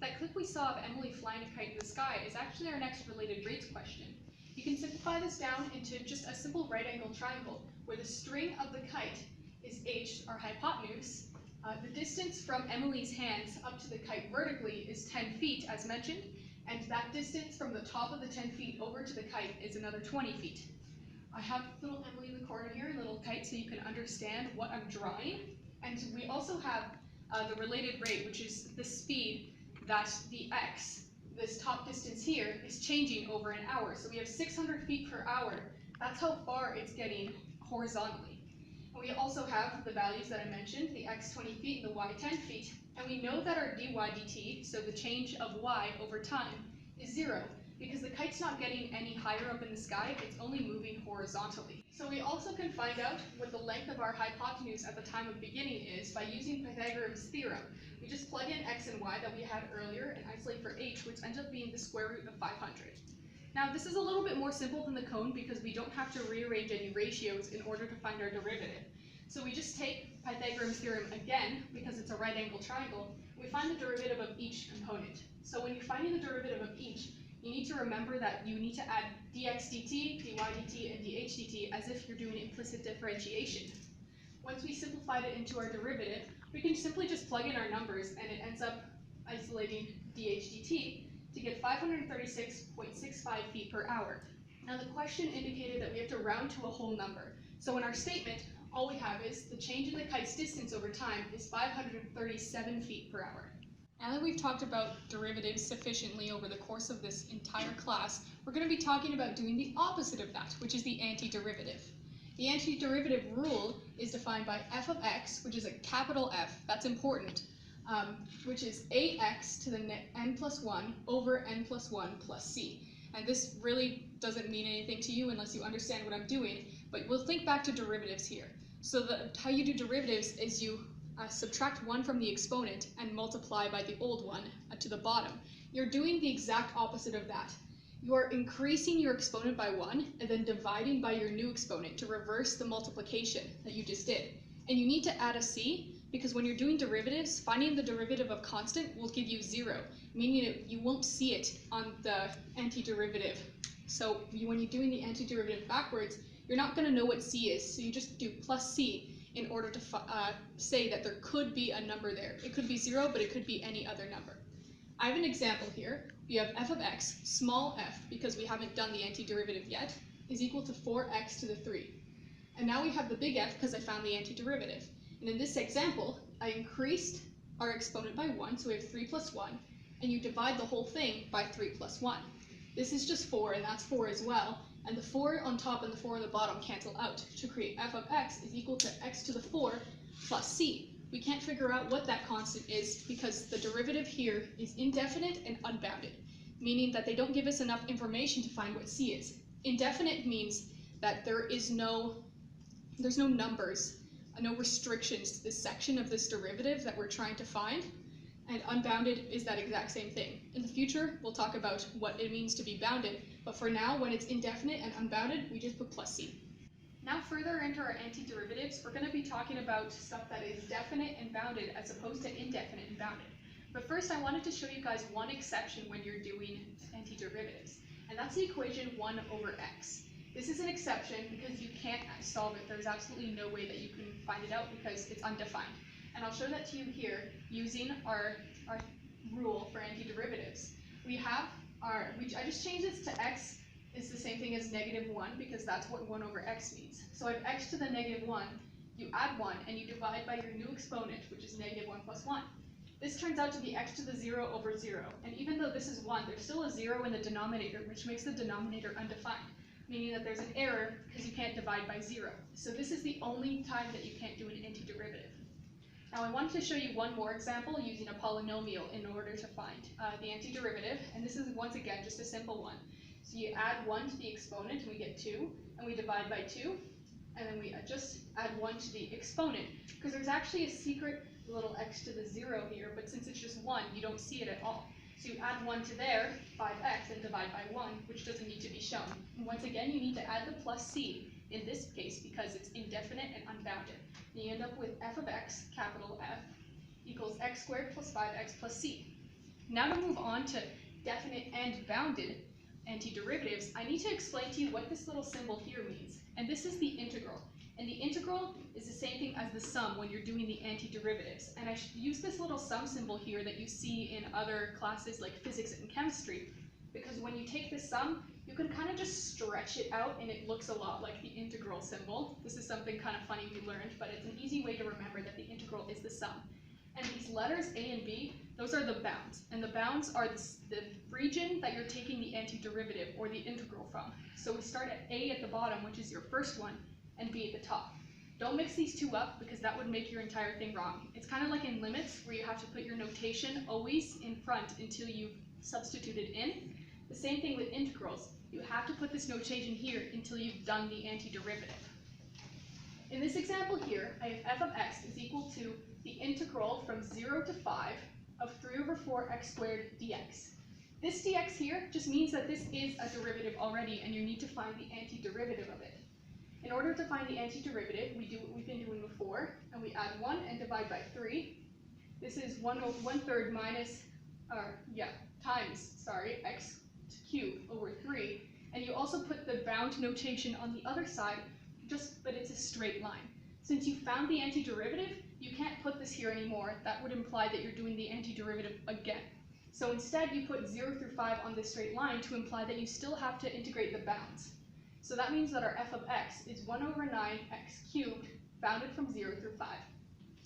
That clip we saw of Emily flying a kite in the sky is actually our next related rates question. You can simplify this down into just a simple right-angled triangle where the string of the kite is h, our hypotenuse. The distance from Emily's hands up to the kite vertically is 10 feet, as mentioned, and that distance from the top of the 10 feet over to the kite is another 20 feet. I have little Emily in the corner here, a little kite, so you can understand what I'm drawing. And we also have the related rate, which is the speed that the x, this top distance here, is changing over an hour. So we have 600 feet per hour. That's how far it's getting horizontally. And we also have the values that I mentioned, the x 20 feet and the y 10 feet. And we know that our dy dt, so the change of y over time, is 0, because the kite's not getting any higher up in the sky, it's only moving horizontally. So we also can find out what the length of our hypotenuse at the time of beginning is by using Pythagoras' theorem. We just plug in x and y that we had earlier and isolate for h, which ends up being the square root of 500. Now this is a little bit more simple than the cone because we don't have to rearrange any ratios in order to find our derivative. So we just take Pythagoras' theorem again, because it's a right angle triangle, we find the derivative of each component. So when you're finding the derivative of each, you need to remember that you need to add dx dt, dy dt, and dh dt as if you're doing implicit differentiation. Once we simplified it into our derivative, we can simply just plug in our numbers and it ends up isolating dh dt to get 536.65 feet per hour. Now the question indicated that we have to round to a whole number. So in our statement, all we have is the change in the kite's distance over time is 537 feet per hour. Now that we've talked about derivatives sufficiently over the course of this entire class, we're going to be talking about doing the opposite of that, which is the antiderivative. The antiderivative rule is defined by f of x, which is a capital F, that's important, which is ax to the n plus 1 over n plus 1 plus c. And this really doesn't mean anything to you unless you understand what I'm doing, but we'll think back to derivatives here. So how you do derivatives is you subtract 1 from the exponent and multiply by the old one to the bottom. You're doing the exact opposite of that. You are increasing your exponent by 1 and then dividing by your new exponent to reverse the multiplication that you just did. And you need to add a c because when you're doing derivatives, finding the derivative of constant will give you 0, meaning you won't see it on the antiderivative. So when you're doing the antiderivative backwards, you're not going to know what c is, so you just do plus c in order to say that there could be a number there. It could be 0, but it could be any other number. I have an example here. We have f of x, small f, because we haven't done the antiderivative yet, is equal to 4x to the 3. And now we have the big F because I found the antiderivative. And in this example, I increased our exponent by 1, so we have 3 plus 1, and you divide the whole thing by 3 plus 1. This is just 4, and that's 4 as well, and the 4 on top and the 4 on the bottom cancel out to create f of x is equal to x to the 4 plus c. We can't figure out what that constant is because the derivative here is indefinite and unbounded, meaning that they don't give us enough information to find what c is. Indefinite means that there's no numbers, no restrictions to this section of this derivative that we're trying to find, and unbounded is that exact same thing. In the future, we'll talk about what it means to be bounded, but for now, when it's indefinite and unbounded, we just put plus c. Now further into our antiderivatives, we're going to be talking about stuff that is definite and bounded as opposed to indefinite and bounded. But first, I wanted to show you guys one exception when you're doing antiderivatives, and that's the equation 1 over x. This is an exception because you can't solve it. There's absolutely no way that you can find it out because it's undefined. And I'll show that to you here using our rule for antiderivatives. I just changed this to x is the same thing as -1 because that's what 1 over x means. So I have x to the -1, you add 1, and you divide by your new exponent, which is -1 plus 1. This turns out to be x to the 0 over 0. And even though this is 1, there's still a 0 in the denominator, which makes the denominator undefined, meaning that there's an error because you can't divide by 0. So this is the only time that you can't do an antiderivative. Now I wanted to show you one more example using a polynomial in order to find the antiderivative, and this is once again just a simple one. So you add 1 to the exponent and we get 2, and we divide by 2, and then we just add 1 to the exponent, because there's actually a secret little x to the 0 here, but since it's just 1, you don't see it at all. So you add 1 to there, 5x, and divide by 1, which doesn't need to be shown. And once again, you need to add the plus c in this case because it's indefinite and unbounded. And you end up with f of x, capital F, equals x squared plus 5x plus c. Now to move on to definite and bounded antiderivatives, I need to explain to you what this little symbol here means. And this is the integral. And the integral is the same thing as the sum when you're doing the antiderivatives. And I should use this little sum symbol here that you see in other classes like physics and chemistry, because when you take the sum, you can kind of just stretch it out and it looks a lot like the integral symbol. This is something kind of funny we learned, but it's an easy way to remember that the integral is the sum. And these letters A and B, those are the bounds. And the bounds are the region that you're taking the antiderivative or the integral from. So we start at A at the bottom, which is your first one, and B at the top. Don't mix these two up because that would make your entire thing wrong. It's kind of like in limits where you have to put your notation always in front until you've substituted in. The same thing with integrals. You have to put this notation here until you've done the antiderivative. In this example here, I have f of x is equal to the integral from 0 to 5 of 3 over 4 x squared dx. This dx here just means that this is a derivative already and you need to find the antiderivative of it. In order to find the antiderivative, we do what we've been doing before, and we add 1 and divide by 3. This is 1/3 times x cubed over 3. And you also put the bound notation on the other side, but it's a straight line. Since you found the antiderivative, you can't put this here anymore. That would imply that you're doing the antiderivative again. So instead, you put 0 through 5 on this straight line to imply that you still have to integrate the bounds. So that means that our f of x is 1/9 x cubed, bounded from 0 through 5.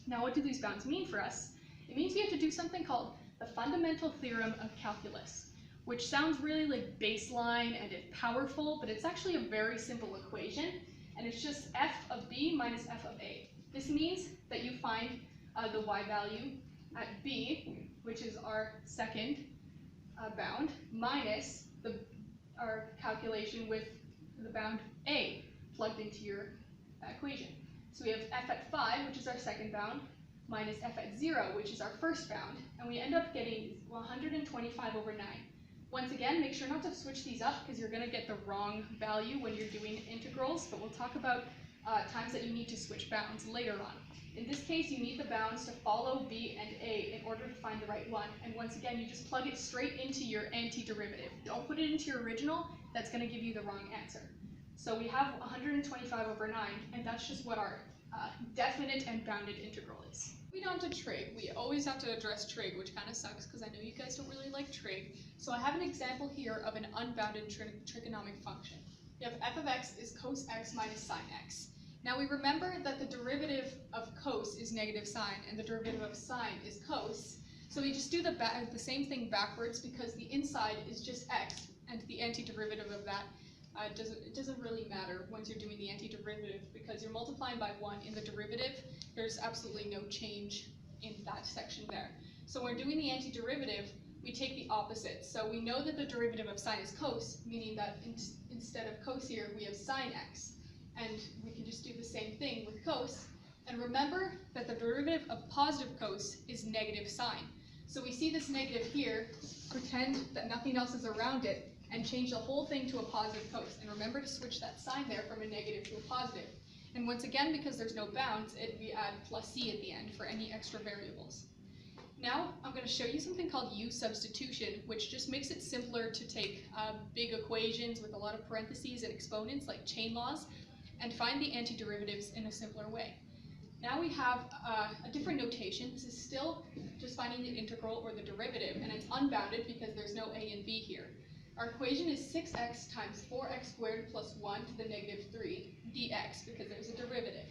Now what do these bounds mean for us? It means we have to do something called the fundamental theorem of calculus, which sounds really like baseline and it's powerful, but it's actually a very simple equation, and it's just f of b minus f of a. This means that you find the y value at b, which is our second bound, minus our calculation with the bound a plugged into your equation. So we have f at 5, which is our second bound, minus f at 0, which is our first bound, and we end up getting 125/9. Once again, make sure not to switch these up because you're going to get the wrong value when you're doing integrals, but we'll talk about times that you need to switch bounds later on. In this case, you need the bounds to follow b and a in order to find the right one, and once again, you just plug it straight into your antiderivative. Don't put it into your original, that's going to give you the wrong answer. So we have 125/9, and that's just what our definite and bounded integral is. Moving on to trig, we always have to address trig, which kind of sucks because I know you guys don't really like trig. So I have an example here of an unbounded trigonomic function. We have f of x is cos x minus sine x. Now we remember that the derivative of cos is negative sine, and the derivative of sine is cos. So we just do the same thing backwards because the inside is just x, and the antiderivative of that it doesn't really matter once you're doing the antiderivative because you're multiplying by 1 in the derivative. There's absolutely no change in that section there. So when we're doing the antiderivative, we take the opposite. So we know that the derivative of sine is cos, meaning that instead of cos here, we have sine x. And we can just do the same thing with cos. And remember that the derivative of positive cos is negative sine. So we see this negative here, pretend that nothing else is around it, and change the whole thing to a positive cos. And remember to switch that sign there from a negative to a positive. And once again, because there's no bounds, we add plus c at the end for any extra variables. Now, I'm going to show you something called U substitution, which just makes it simpler to take big equations with a lot of parentheses and exponents, like chain laws, and find the antiderivatives in a simpler way. Now we have a different notation. This is still just finding the integral or the derivative, and it's unbounded because there's no a and b here. Our equation is 6x times 4x squared plus 1 to the negative 3 dx because there's a derivative.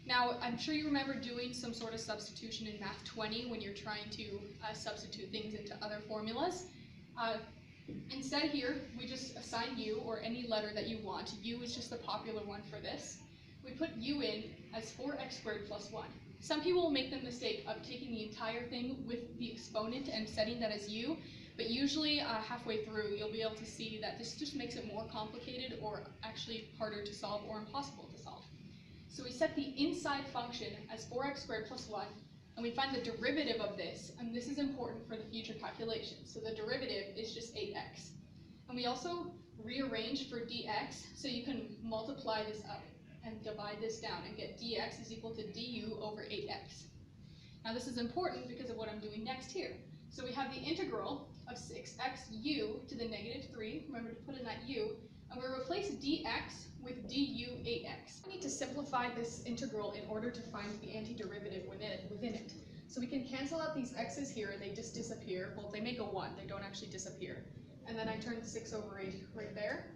Now, I'm sure you remember doing some sort of substitution in Math 20 when you're trying to substitute things into other formulas. Instead here, we just assign u, or any letter that you want. U is just the popular one for this. We put u in as 4x squared plus 1. Some people will make the mistake of taking the entire thing with the exponent and setting that as u, but usually halfway through you'll be able to see that this just makes it more complicated or actually harder to solve or impossible to solve. So we set the inside function as 4x squared plus 1, and we find the derivative of this, and this is important for the future calculations. So the derivative is just 8x. And we also rearrange for dx, so you can multiply this up and divide this down and get dx is equal to du over 8x. Now this is important because of what I'm doing next here. So we have the integral of 6xu to the negative 3, remember to put in that u, and we replace dx with du 8x. We need to simplify this integral in order to find the antiderivative within it. So we can cancel out these x's here, they just disappear. Well, they make a 1, they don't actually disappear. And then I turn 6 over 8 right there.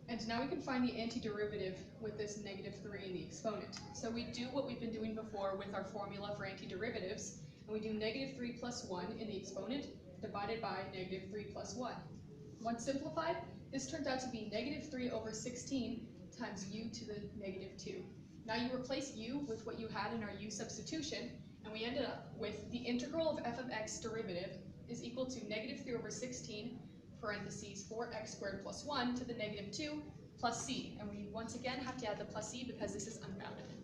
And now we can find the antiderivative with this negative 3 in the exponent. So we do what we've been doing before with our formula for antiderivatives, and we do negative 3 plus 1 in the exponent divided by negative 3 plus 1. Once simplified, this turns out to be negative 3 over 16 times u to the negative 2. Now you replace u with what you had in our u substitution, and we ended up with the integral of f of x derivative is equal to negative 3 over 16 parentheses 4x squared plus 1 to the negative 2 plus c. And we once again have to add the plus c because this is unbounded.